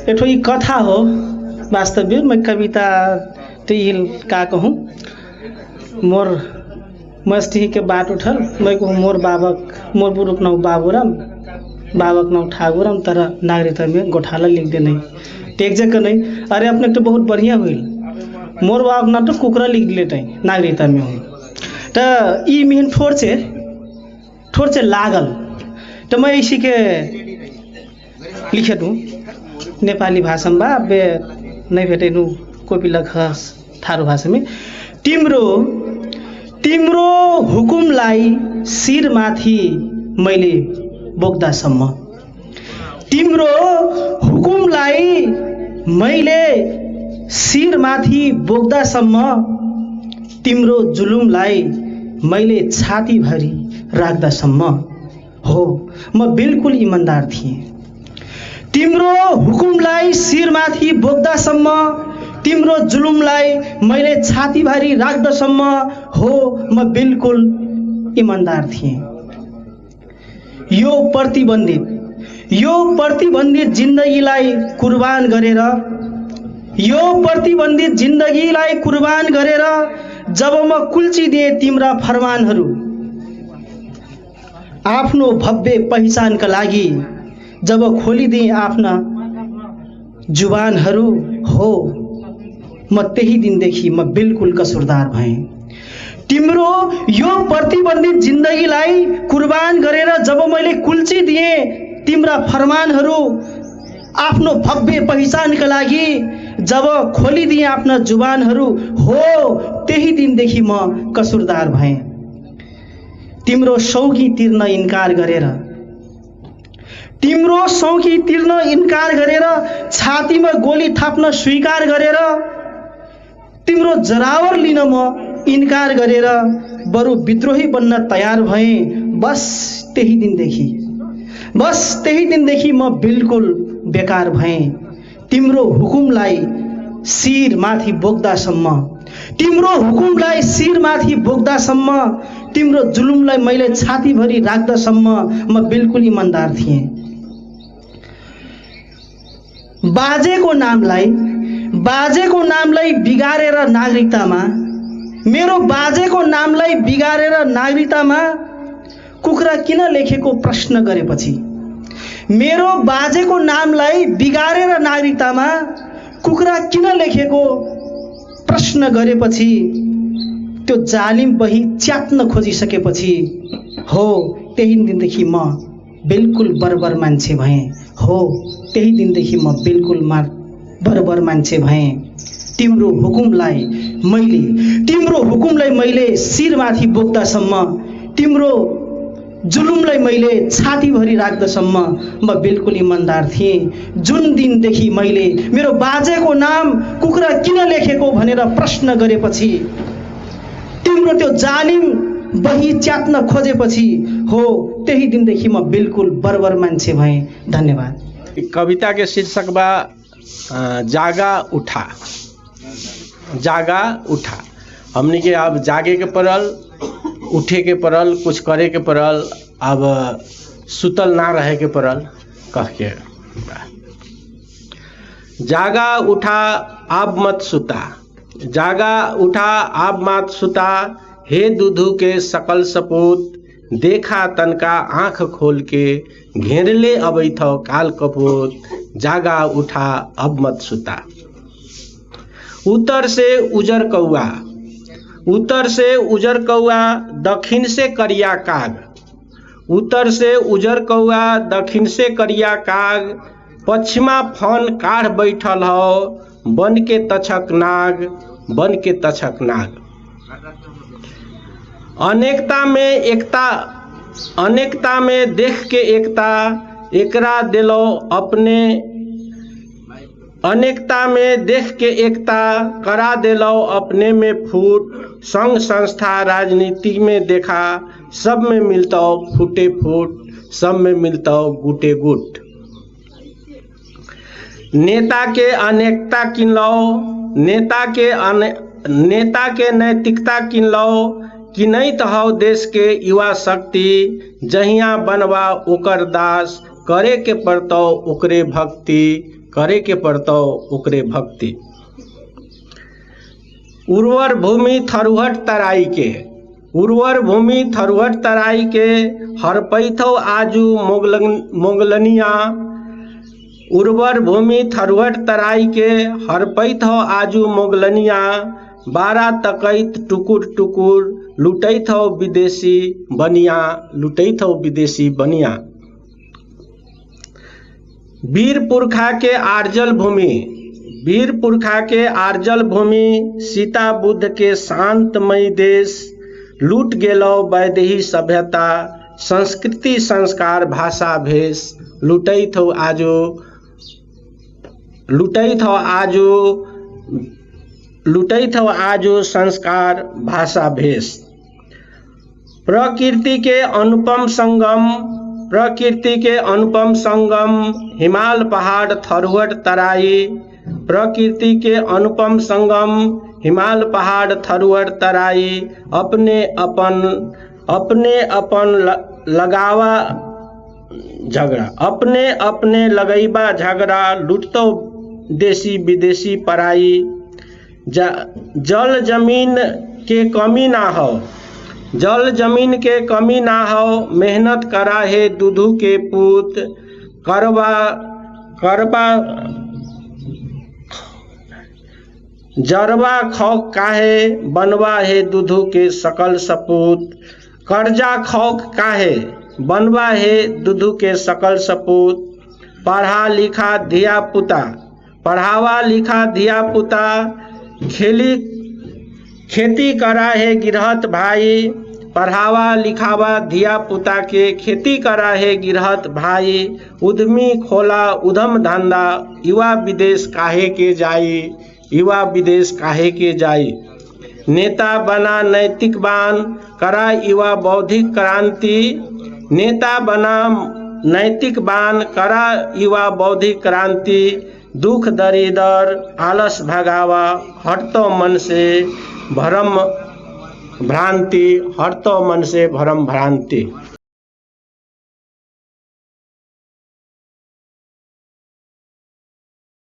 एठो ये कथा हो वास्तव में। मैं कविता टिल का कहूँ मोर मस्ती के बात उठल मैं कहूँ मोर मोर बुरुक नौ बाबूराम बाबक नौ ठाकुरम तरह नागरिकता में गोठाला लिख दे नहीं टेक जगह नहीं। अरे अपने तो बहुत बढ़िया हुई मोर बाप ना तो कुकरा लिख लेते नागरिकता में हूँ तो ई मिहन ठोर से लागल तो मैं इसी के लिखे दूँ नेपाली भाषा में बे नहीं भेटे नु कोपी लखस थारू भाषा में तिम्रो हुकुमलाई शिरमाथि मैले बोक्दासम्म तिम्रो हुकुमलाई मैले शिरमाथि बोक्दासम्म तिम्रो जुलुमलाई मैले छातीभरि राख्दासम्म हो म बिल्कुल ईमानदार थिएँ। तिम्रो हुकुमलाई शिरमाथि बोक्दासम्म तिम्रो जुलुमलाई मैले छातीभरि राख्दासम्म हो म बिल्कुल ईमानदार थिएँ। यो प्रतिबन्धित जिन्दगीलाई कुर्बान गरेर जब म कुल्चिदिए तिम्रा फरमानहरू आफ्नो भव्य पहिचानका लागि जब खोलिदिए आफ्ना जुबानहरू हो म त्यही दिनदेखि म बिल्कुल कसुरदार भएँ। तिम्रो यो प्रतिबन्धित जिन्दगीलाई कुर्बान गरेर जब मैले कुल्चिदिए तिम्रा फरमानहरू आफ्नो भव्य पहिचानका लागि जब खोलिदिए आफ्ना जुबानहरू हो त्यही दिनदेखि म कसुरदार भएँ। तिम्रो सौखी तिर्न इन्कार गरेर छातीमा गोली थाप्न स्वीकार गरेर तिम्रो जरावर लिन म इन्कार गरेर बरु विद्रोही बन्न तयार भएँ। बस त्यही दिनदेखि म बिल्कुल बेकार भएँ। तिम्रो हुकुमलाई शिरमाथि बोक्दासम्म तिम्रो जुलुमलाई मैले छातीभरि राख्दासम्म म बिल्कुल ईमानदार थिएँ। बाजेको नामलाई बिगारेर नागरिकतामा मेरो बाजेको नामलाई बिगारेर नागरिकतामा कुखुरा किन लेखेको प्रश्न गरेपछि मेरो बाजेको नामलाई बिगारेर नागरिकतामा कुखुरा किन लेखेको प्रश्न गरेपछि त्यो जालिम बही च्यात्न खोजिसकेपछि हो त्यही दिनदेखि म बिल्कुल बर्बर मान्छे भएँ। हो त्यही दिनदेखि म बिल्कुल बर्बर मान्छे भएँ। तिम्रो हुकुमलाई मैले शिरमाथि बोक्दासम्म तिम्रो जुलुमलाई मैले छातीभरि राख्दासम्म म बिल्कुल ईमानदार थिएँ। जुन दिनदेखि मैले मेरो बाजेको नाम कुखुरा किन लेखेको भनेर प्रश्न गरेपछि तिम्रो त्यो जालिम बही च्यात्न खोजेपछि हो त्यही दिनदेखि म बिल्कुल बर्बर मान्छे भएँ। धन्यवाद। कविता के शीर्षक बा जागा उठा। हमने के अब जागे के पड़ल, उठे के पड़ल, कुछ करे के पड़ल, अब सुतल ना रहे के पड़ल कह के जागा उठा आप मत सुता, जागा उठा आप मत सुता, हे दूधू के सकल सपूत, देखा तनका आँख खोल के, घेरले अबैथ काल कपूत, जागा उठा अब मत सुता। उत्तर से उजर कौआ, दक्षिण से करिया काग, उत्तर से उजर कौआ, दक्षिण से करिया काग, पश्चिमा फन काढ़ बैठल हो, बन के तछक नाग। अनेकता में देख के एकता, एकरा दिलो अपने, अनेकता में देख के एकता करा दिलो अपने में फूट, संघ संस्था राजनीति में देखा, सब में मिलता फूटे फूट, सब में मिलता गुटे गुट। नेता के अनेकता किन लो, नेता के नैतिकता किन लो, कि नहीं तो हो देश के युवा शक्ति, जहिया बनवा ओकर दास, करे के पड़तो ओकरे भक्ति, करे के पड़तो ओकरे भक्ति। उर्वर भूमि थरुहट तराई के, उर्वर भूमि थरुहट तराई के हर पैथो आजू मोगलनिया। उर्वर भूमि थरुहट तराई के हर पैथो आजू मोगलनिया। 12 तकैत टुकुर टुकुर लुटैथो विदेशी बनिया, लुटैथो विदेशी बनिया। वीर पुरखा के आर्जल भूमि, वीर पुरखा के आर्जल भूमि। सीता बुद्ध के शांतमय देश। लूट गेलो वैदेही सभ्यता। संस्कृति संस्कार भाषा भेष। लुटैथो आजो, लुटैथो आजो, लुटैथो आजो संस्कार भाषा भेष। प्रकृति के अनुपम संगम, प्रकृति के अनुपम संगम। हिमाल पहाड़ थरुहट तराई। प्रकृति के अनुपम संगम। हिमाल पहाड़ थरुहट तराई। अपने अपन लगावा झगड़ा, अपने अपने लगैबा झगड़ा। लुटतो देशी विदेशी पराई। जल जमीन के कमी ना हो, जल जमीन के कमी ना हो। मेहनत करा है दूधू के पूत। करबा करबा जरबा खौक काहे बनवा है दूधू के सकल सपूत। कर्जा खौक काहे बनवा है दूधू के सकल सपूत। पढ़ा लिखा धिया पुता, पढ़ावा लिखा धिया पुता। खेती करा है गिरहत भाई। पढ़ावा लिखावा धिया पुता के खेती करा है गिरहत भाई। उद्यमी खोला उधम धंधा। युवा विदेश काहे के जाई, युवा विदेश काहे के जाई। नेता बना नैतिकवान करा युवा बौद्धिक क्रांति। नेता बना नैतिकवान करा युवा बौद्धिक क्रांति। दुख दरिदर आलस भगावा। हटतो मन से भरम भ्रांति, हटतो मन से भरम भ्रांति।